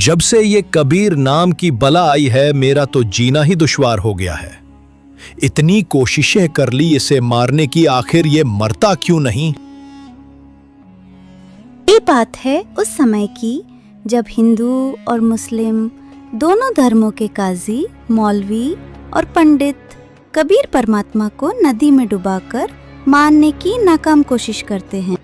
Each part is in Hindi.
जब से ये कबीर नाम की बला आई है, मेरा तो जीना ही दुश्वार हो गया है। इतनी कोशिशें कर ली इसे मारने की, आखिर ये मरता क्यों नहीं? ये बात है उस समय की जब हिंदू और मुस्लिम दोनों धर्मों के काजी, मौलवी और पंडित कबीर परमात्मा को नदी में डुबाकर मारने की नाकाम कोशिश करते हैं।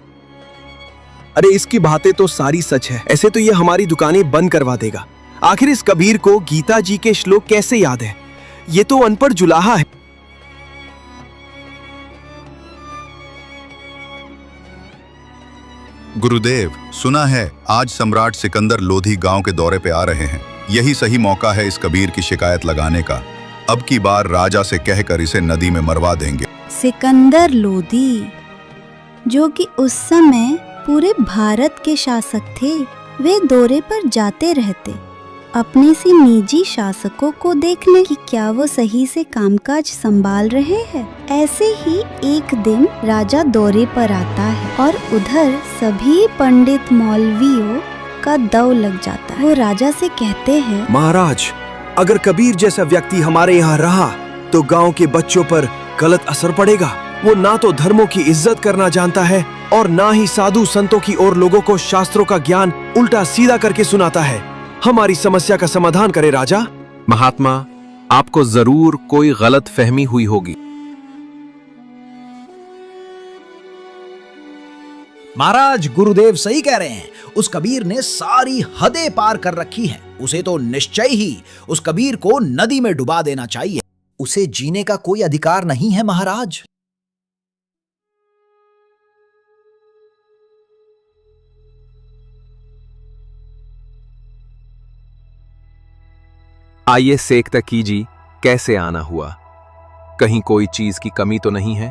अरे इसकी बातें तो सारी सच है। ऐसे तो ये हमारी दुकानें बंद करवा देगा। आखिर इस कबीर को गीता जी के श्लोक कैसे याद है? ये तो अनपढ़ जुलाहा है। गुरुदेव, सुना है आज सम्राट सिकंदर लोधी गांव के दौरे पे आ रहे हैं। यही सही मौका है इस कबीर की शिकायत लगाने का। अब की बार राजा से कहकर इसे नदी में मरवा देंगे। सिकंदर लोधी, जो कि उस समय पूरे भारत के शासक थे, वे दौरे पर जाते रहते अपने से निजी शासकों को देखने कि क्या वो सही से कामकाज संभाल रहे हैं। ऐसे ही एक दिन राजा दौरे पर आता है और उधर सभी पंडित मौलवियों का दौर लग जाता है। वो राजा से कहते हैं, महाराज, अगर कबीर जैसा व्यक्ति हमारे यहाँ रहा तो गांव के बच्चों पर गलत असर पड़ेगा। वो ना तो धर्मों की इज्जत करना जानता है और ना ही साधु संतों की और लोगों को शास्त्रों का ज्ञान उल्टा सीधा करके सुनाता है। हमारी समस्या का समाधान करे राजा। महात्मा, आपको जरूर कोई गलत फहमी हुई होगी। महाराज, गुरुदेव सही कह रहे हैं। उस कबीर ने सारी हदें पार कर रखी हैं। उसे तो निश्चय ही उस कबीर को नदी में डुबा देना चाहिए। उसे जीने का कोई अधिकार नहीं है महाराज। आइए सेक तक कीजिए, कैसे आना हुआ? कहीं कोई चीज की कमी तो नहीं है?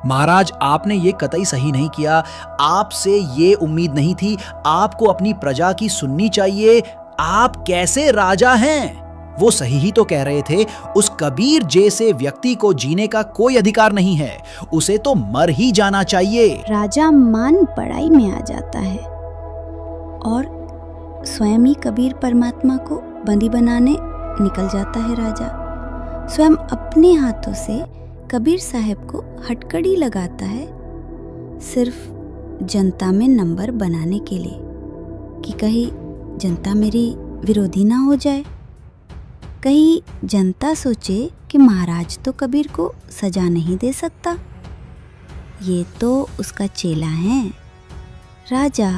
महाराज, आपने ये कतई सही नहीं किया। आपसे ये उम्मीद नहीं थी। आपको अपनी प्रजा की सुननी चाहिए। आप कैसे राजा हैं? वो सही ही तो कह रहे थे। उस कबीर जैसे व्यक्ति को जीने का कोई अधिकार नहीं है। उसे तो मर ही जाना चाहिए। राजा मान पढ़ाई में आ जाता है और स्वयं ही कबीर परमात्मा को बंदी बनाने निकल जाता है। राजा स्वयं अपने हाथों से कबीर साहब को हथकड़ी लगाता है, सिर्फ जनता में नंबर बनाने के लिए कि कहीं जनता मेरी विरोधी ना हो जाए, कहीं जनता सोचे कि महाराज तो कबीर को सजा नहीं दे सकता, ये तो उसका चेला है। राजा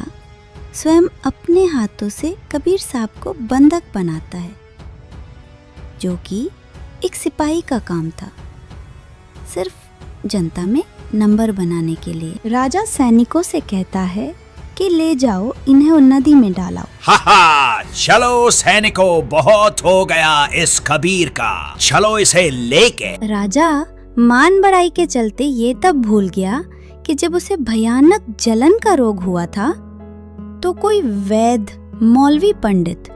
स्वयं अपने हाथों से कबीर साहब को बंधक बनाता है, जो कि एक सिपाही का काम था, सिर्फ जनता में नंबर बनाने के लिए। राजा सैनिकों से कहता है कि ले जाओ, इन्हें नदी में डालाओ। हा, चलो सैनिकों, बहुत हो गया इस कबीर का, चलो इसे लेके। राजा मान बढ़ाई के चलते ये तब भूल गया कि जब उसे भयानक जलन का रोग हुआ था तो कोई वैद्य, मौलवी, पंडित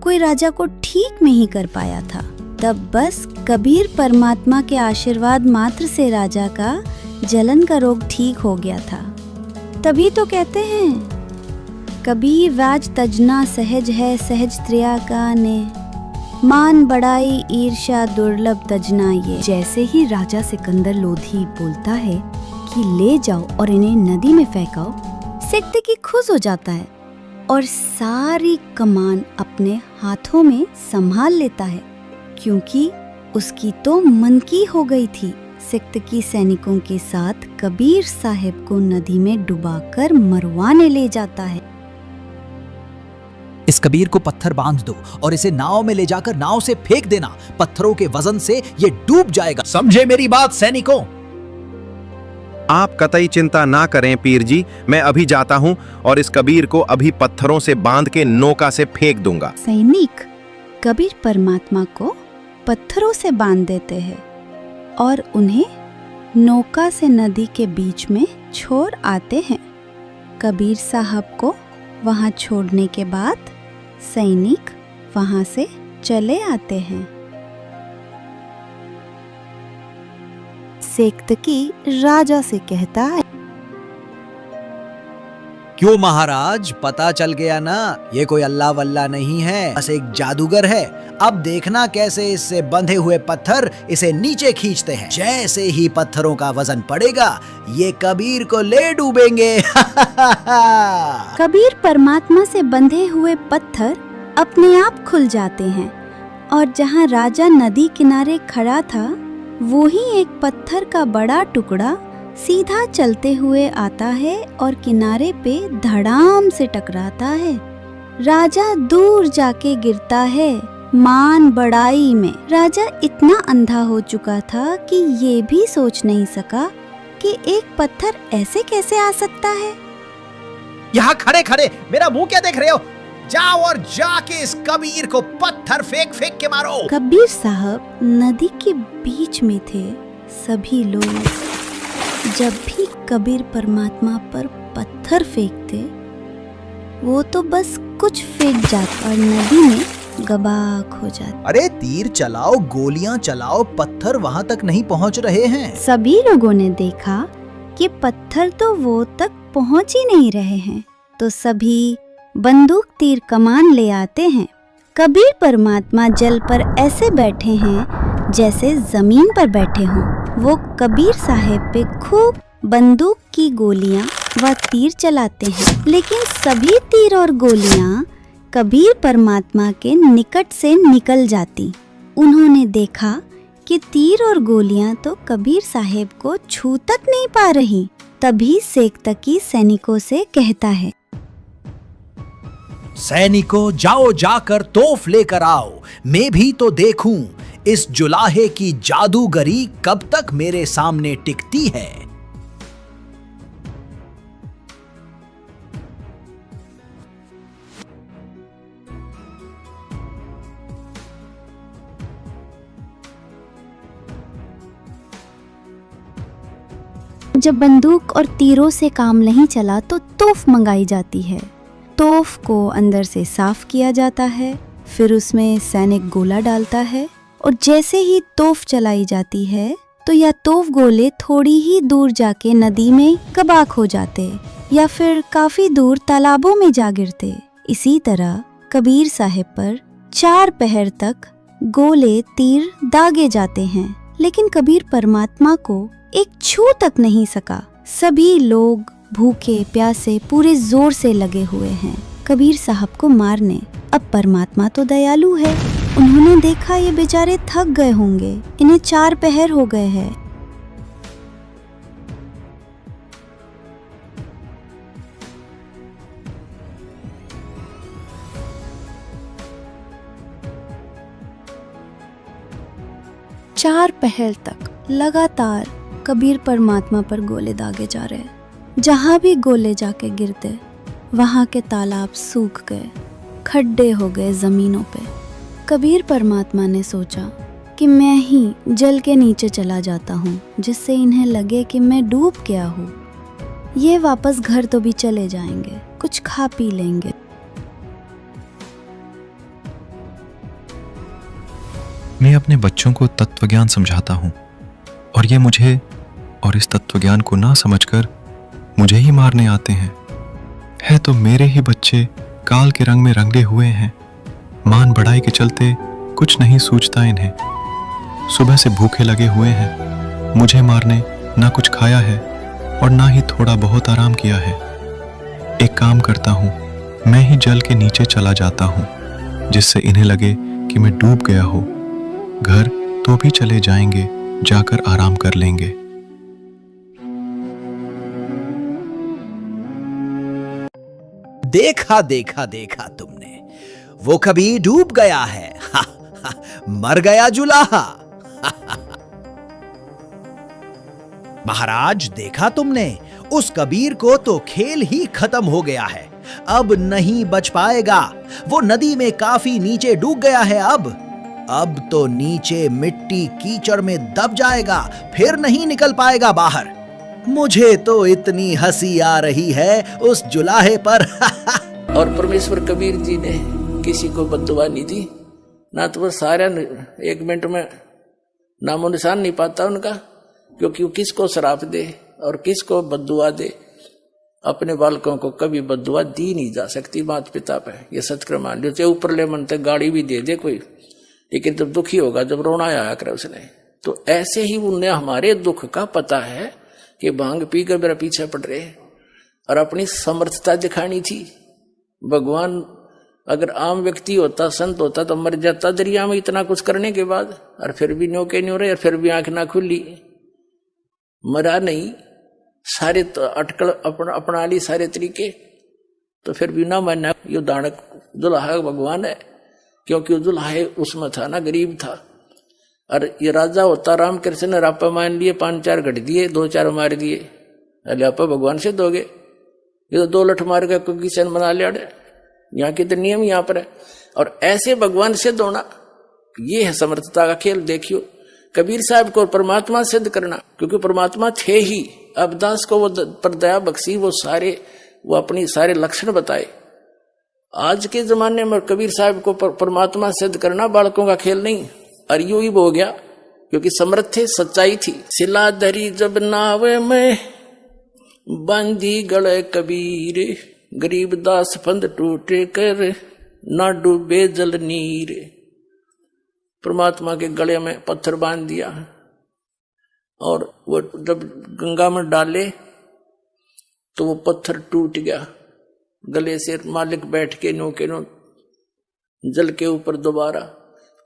कोई राजा को ठीक नहीं कर पाया था। तब बस कबीर परमात्मा के आशीर्वाद मात्र से राजा का जलन का रोग ठीक हो गया था। तभी तो कहते हैं, कबीर राज तजना सहज है, सहज त्रिया का ने, मान बढ़ाई ईर्ष्या दुर्लभ तजना ये। जैसे ही राजा सिकंदर लोधी बोलता है कि ले जाओ और इन्हें नदी में फेंकाओ, सिकंदर खुश हो जाता है और सारी कमान अपने हाथों में संभाल लेता है, क्योंकि उसकी तो मन की हो गई थी। सिकंदर सैनिकों के साथ कबीर साहब को नदी में डुबाकर मरवाने ले जाता है। इस कबीर को पत्थर बांध दो और इसे नाव में ले जाकर नाव से फेंक देना। पत्थरों के वजन से ये डूब जाएगा। समझे मेरी बात सैनिकों? आप कतई चिंता ना करें पीर जी, मैं अभी जाता हूँ और इस कबीर को अभी पत्थरों से बांध के नौका से फेंक दूंगा। सैनिक कबीर परमात्मा को पत्थरों से बांध देते हैं और उन्हें नौका से नदी के बीच में छोड़ आते हैं। कबीर साहब को वहां छोड़ने के बाद सैनिक वहां से चले आते हैं। सेक्तकी राजा से कहता है, क्यों महाराज, पता चल गया ना, ये कोई अल्लाह वल्लाह नहीं है, बस एक जादूगर है। अब देखना कैसे इससे बंधे हुए पत्थर इसे नीचे खींचते हैं। जैसे ही पत्थरों का वजन पड़ेगा, ये कबीर को ले डूबेंगे। कबीर परमात्मा से बंधे हुए पत्थर अपने आप खुल जाते हैं और जहाँ राजा नदी किनारे खड़ा था, वो ही एक पत्थर का बड़ा टुकड़ा सीधा चलते हुए आता है और किनारे पे धड़ाम से टकराता है। राजा दूर जाके गिरता है मान बढ़ाई में। राजा इतना अंधा हो चुका था कि ये भी सोच नहीं सका कि एक पत्थर ऐसे कैसे आ सकता है। यहाँ खड़े खड़े मेरा मुंह क्या देख रहे हो? जाओ और जाके इस कबीर को पत्थर फेंक फेंक के मारो। कबीर साहब नदी के बीच में थे। सभी लोग जब भी कबीर परमात्मा पर पत्थर फेंकते, वो तो बस कुछ फेंक जाता और नदी में गबाक हो जाता। अरे तीर चलाओ, गोलियां चलाओ, पत्थर वहां तक नहीं पहुंच रहे हैं। सभी लोगों ने देखा कि पत्थर तो वो तक पहुंच ही नहीं रहे हैं, तो सभी बंदूक तीर कमान ले आते हैं। कबीर परमात्मा जल पर ऐसे बैठे हैं जैसे जमीन पर बैठे हों। वो कबीर साहेब पे खूब बंदूक की गोलियां व तीर चलाते हैं, लेकिन सभी तीर और गोलियां कबीर परमात्मा के निकट से निकल जाती। उन्होंने देखा कि तीर और गोलियां तो कबीर साहेब को छू तक नहीं पा रही। तभी सेक्तकी सैनिकों से कहता है, सैनिकों जाओ जाकर तोफ लेकर आओ, मैं भी तो देखूं इस जुलाहे की जादूगरी कब तक मेरे सामने टिकती है। जब बंदूक और तीरों से काम नहीं चला तो तोफ मंगाई जाती है। तोफ को अंदर से साफ किया जाता है, फिर उसमें सैनिक गोला डालता है और जैसे ही तोफ चलाई जाती है तो यह तोफ गोले थोड़ी ही दूर जाके नदी में कबाक हो जाते या फिर काफी दूर तालाबों में जा गिरते। इसी तरह कबीर साहिब पर 4 पहर तक गोले तीर दागे जाते हैं, लेकिन कबीर परमात्मा को एक छू तक नहीं सका। सभी लोग भूखे प्यासे पूरे जोर से लगे हुए हैं कबीर साहब को मारने। अब परमात्मा तो दयालु है, उन्होंने देखा ये बेचारे थक गए होंगे, इन्हें 4 पहर हो गए हैं। चार पहर तक लगातार कबीर परमात्मा पर गोले दागे जा रहे। जहां भी गोले जाके गिरते, वहां के तालाब सूख गए, खड्डे हो गए जमीनों पे। कबीर परमात्मा ने सोचा कि मैं ही जल के नीचे चला जाता हूँ, जिससे इन्हें लगे कि मैं डूब गया हूँ। ये वापस घर तो भी चले जाएंगे, कुछ खा पी लेंगे। मैं अपने बच्चों को तत्वज्ञान समझाता हूँ और ये मुझे और इस तत्वज्ञान को ना समझकर मुझे ही मारने आते हैं। है तो मेरे ही बच्चे काल के रंग में रंगे हुए हैं। मान बढ़ाई के चलते कुछ नहीं सूझता इन्हें। सुबह से भूखे लगे हुए हैं, मुझे मारने ना कुछ खाया है और ना ही थोड़ा बहुत आराम किया है। एक काम करता हूँ, मैं ही जल के नीचे चला जाता हूँ, जिससे इन्हें लगे कि मैं डूब गया हूँ। घर तो भी चले जाएंगे, जाकर आराम कर लेंगे। देखा देखा देखा तुमने, वो कभी डूब गया है। मर गया जुलाहा। महाराज देखा तुमने, उस कबीर को तो खेल ही खत्म हो गया है, अब नहीं बच पाएगा। वो नदी में काफी नीचे डूब गया है। अब तो नीचे मिट्टी कीचड़ में दब जाएगा, फिर नहीं निकल पाएगा बाहर। मुझे तो इतनी हंसी आ रही है उस जुलाहे पर। और परमेश्वर कबीर जी ने किसी को बद्दुआ नहीं दी, ना तो वो सारा 1 मिनट में नामो निशान नहीं पाता उनका, क्योंकि वो किसको श्राप दे और किसको बद्दुआ दे अपने बालकों को कभी बद्दुआ दी नहीं जा सकती माता पिता पे, ये सत्क्रम मान लो। चाहे ऊपर ले मन तक गाड़ी भी दे दे कोई, लेकिन जब दुखी होगा, जब रोना आया करे उसने, तो ऐसे ही उन्हें हमारे दुख का पता है कि भांग पी कर मेरा पीछे पड़ रहे और अपनी समर्थता दिखानी थी। भगवान अगर आम व्यक्ति होता, संत होता, तो मर जाता दरिया में इतना कुछ करने के बाद, और फिर भी न्यों के न्यों रहे, और फिर भी आंख ना खुली, मरा नहीं, सारे तो अटकल अपना ली सारे तरीके, तो फिर भी ना मानना ये दानक दुल्हा भगवान है, क्योंकि दुल्हा उसमें था ना, गरीब था। और ये राजा होता रामकृष्ण ने रापा मान लिए, 5-4 घट दिए, 2-4 मार दिए, अरे आपा भगवान से दोगे, ये तो 2 लठ मार के कोई किसान बना लिया। यहाँ के तो नियम यहाँ पर है, और ऐसे भगवान से दोना, ये है समर्थता का खेल। देखियो कबीर साहब को परमात्मा सिद्ध करना, क्योंकि परमात्मा थे ही, अबदास को वो पर दया बख्शी, वो अपनी सारे लक्षण बताए। आज के जमाने में कबीर साहब को परमात्मा सिद्ध करना बालकों का खेल नहीं, और यूं ही हो गया, क्योंकि समर्थ थे, सच्चाई थी। सिला धरी जब नावे में बांधी गले कबीर, गरीब दास फंद टूटे कर ना डूबे जल नीर। परमात्मा के गले में पत्थर बांध दिया, और वो जब गंगा में डाले तो वो पत्थर टूट गया गले से। मालिक बैठ के नो जल के ऊपर दोबारा,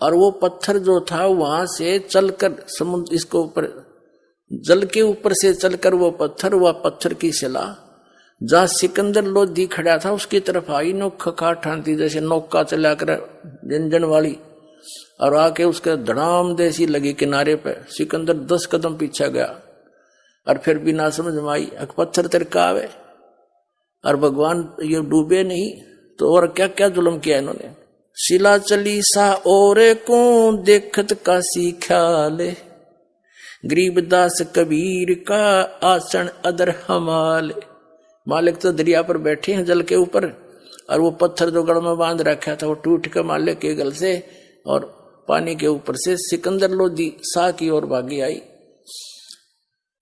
और वो पत्थर जो था वहां से चलकर समुद्र, इसको ऊपर जल के ऊपर से चलकर वो पत्थर की शिला जहां सिकंदर लोधी खड़ा था उसकी तरफ आई, नोखा काट ठानती जैसे नौका चला कर जंजन वाली, और आके उसके धड़ाम देसी लगी किनारे पे। सिकंदर 10 कदम पीछे गया, और फिर भी ना समझ में आई, पत्थर तिरका आवे, और भगवान ये डूबे नहीं, तो और क्या क्या जुल्म किया इन्होंने। शिला चली सा और को देखत का ख्याल, गरीबदास कबीर का आसन अदर हमाल। मालिक तो दरिया पर बैठे हैं जल के ऊपर, और वो पत्थर जो गढ़ में बांध रखा था वो टूट कर मालिक के गल से और पानी के ऊपर से सिकंदर लोधी सा की ओर भागी आई।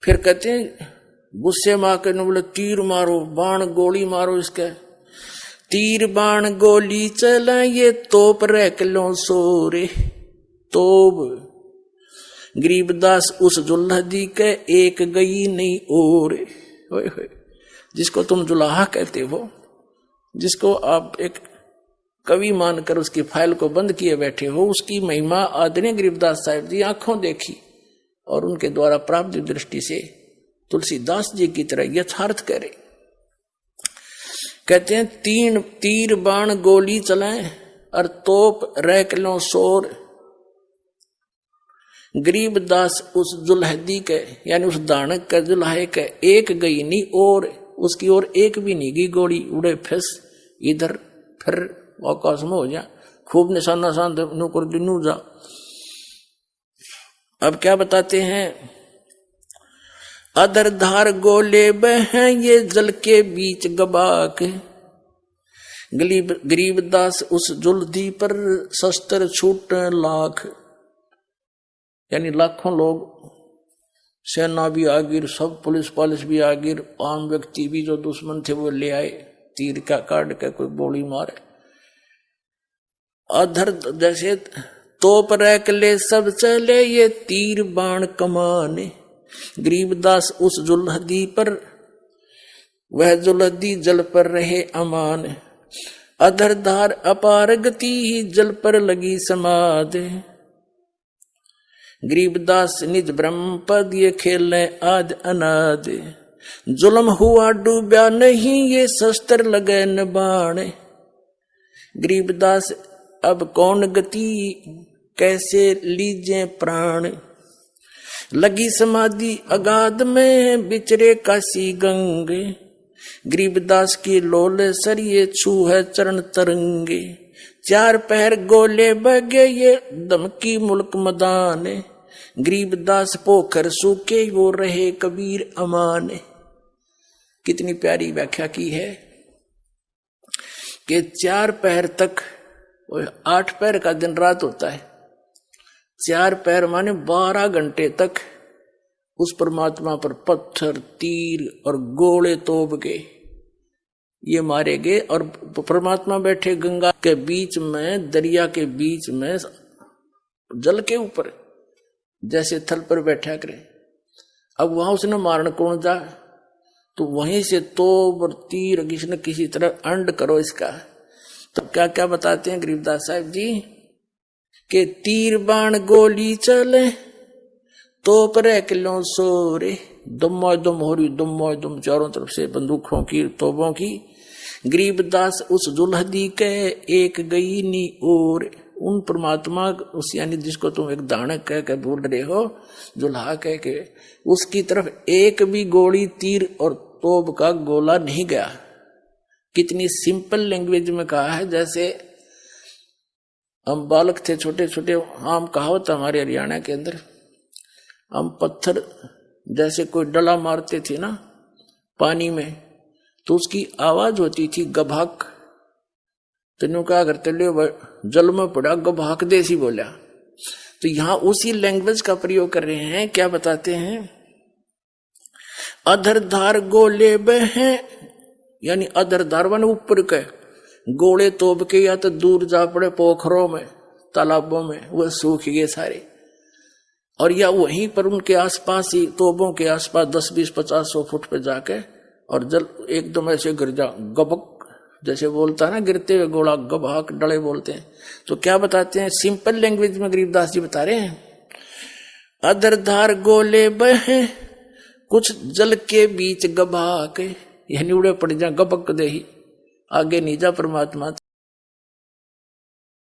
फिर कहते हैं गुस्से माँ के बोले तीर मारो, बाण गोली मारो इसके। तीर बाण गोली चला ये तोप रख लो सोरे, तोप गरीबदास उस जुल्हदी के एक गई नहीं और। जिसको तुम जुलाहा कहते हो, जिसको आप एक कवि मानकर उसकी फाइल को बंद किए बैठे हो, उसकी महिमा आदरणीय गरीबदास साहिब जी आंखों देखी, और उनके द्वारा प्राप्त दृष्टि से तुलसीदास जी की तरह यथार्थ करे। कहते हैं तीर बाण गोली चलाएं और तोप रख लो शोर। गरीबदास उस जुल्हदी के यानी उस दानक के जुल्हे के एक गई नहीं और, उसकी ओर एक भी नहीं गई गोली। उड़े फिस इधर फिर आकाश में हो जा, खूब निशाना शान नौकर दिनू जा। अब क्या बताते हैं, अदर धार गोले बह ये जल के बीच गबाक। गरीबदास उस जुल्दी पर शस्त्र छूट लाख, यानी लाखों लोग, सेना भी आ गिर, सब पुलिस भी आ गिर, आम व्यक्ति भी जो दुश्मन थे वो ले आए, तीर का काट के कोई गोली मारे। अधर जैसे तोप रख ले सब चले ये तीर बाण कमाने। गरीबदास उस जुल्हदी पर, वह जुल्हदी जल पर रहे अमान। अधर धार अपार गति जल पर लगी समाध। गरीबदास निज ब्रह्म पद ये खेले आद अनाद। जुल्म हुआ डूबा नहीं ये शस्त्र लगे न बाण। गरीबदास अब कौन गति कैसे लीजे प्राण। लगी समाधि अगाध में बिचरे काशी गंगे। गरीबदास की लोल सरिये छू है चरण तरंगे। चार पहर गोले बगे ये दमकी मुल्क मदान। गरीबदास पोखर सूखे वो रहे कबीर अमान। कितनी प्यारी व्याख्या की है कि 4 पहर तक, 8 पहर का दिन रात होता है, 4 पहर माने 12 घंटे तक उस परमात्मा पर पत्थर तीर और गोले तोप के ये मारे गए। और परमात्मा बैठे गंगा के बीच में, दरिया के बीच में, जल के ऊपर, जैसे थल पर बैठा करे। अब वहां उसने मारने कौन जा, तो वहीं से तोप और तीर किसी किसी तरह अंड करो इसका। तो क्या क्या बताते हैं गरीबदास साहब जी के तीर बाण गोली चले तोप रे किलो सोरे, दुम दुम हो रही, दुम चारों तरफ से बंदूकों की, तोपों की। गरीबदास उस दुल्हदी के एक गई नी और, उन परमात्मा उस यानी जिसको तुम एक दानक कह के बोल रहे हो, दुल्हा कह के, उसकी तरफ एक भी गोली, तीर और तोप का गोला नहीं गया। कितनी सिंपल लैंग्वेज में कहा है। जैसे हम बालक थे छोटे छोटे, आम कहावत हमारे हरियाणा के अंदर, हम पत्थर जैसे कोई डला मारते थे ना पानी में, तो उसकी आवाज होती थी गभाक। तेनों क्या करते ले जल में पड़ा गभाक देसी बोला। तो यहां उसी लैंग्वेज का प्रयोग कर रहे हैं। क्या बताते हैं, अधरधार गोले बहे, यानी अधरधार वन ऊपर के गोले तोप के या तो दूर जा पड़े पोखरों में, तालाबों में, वह सूख गए सारे। और या वहीं पर उनके आसपास ही, तोपों के आसपास 10, 20, 50, 100 फुट पे जाके, और जल एकदम ऐसे गिर जा, गबक जैसे बोलता है ना, गिरते हुए गोला गबहाक डले बोलते हैं। तो क्या बताते हैं, सिंपल लैंग्वेज में गरीबदास जी बता रहे हैं, अधरधार गोले बहे कुछ जल के बीच गबहाक, यानी उड़े पड़ जा गबक दे ही, आगे नहीं जा परमात्मा।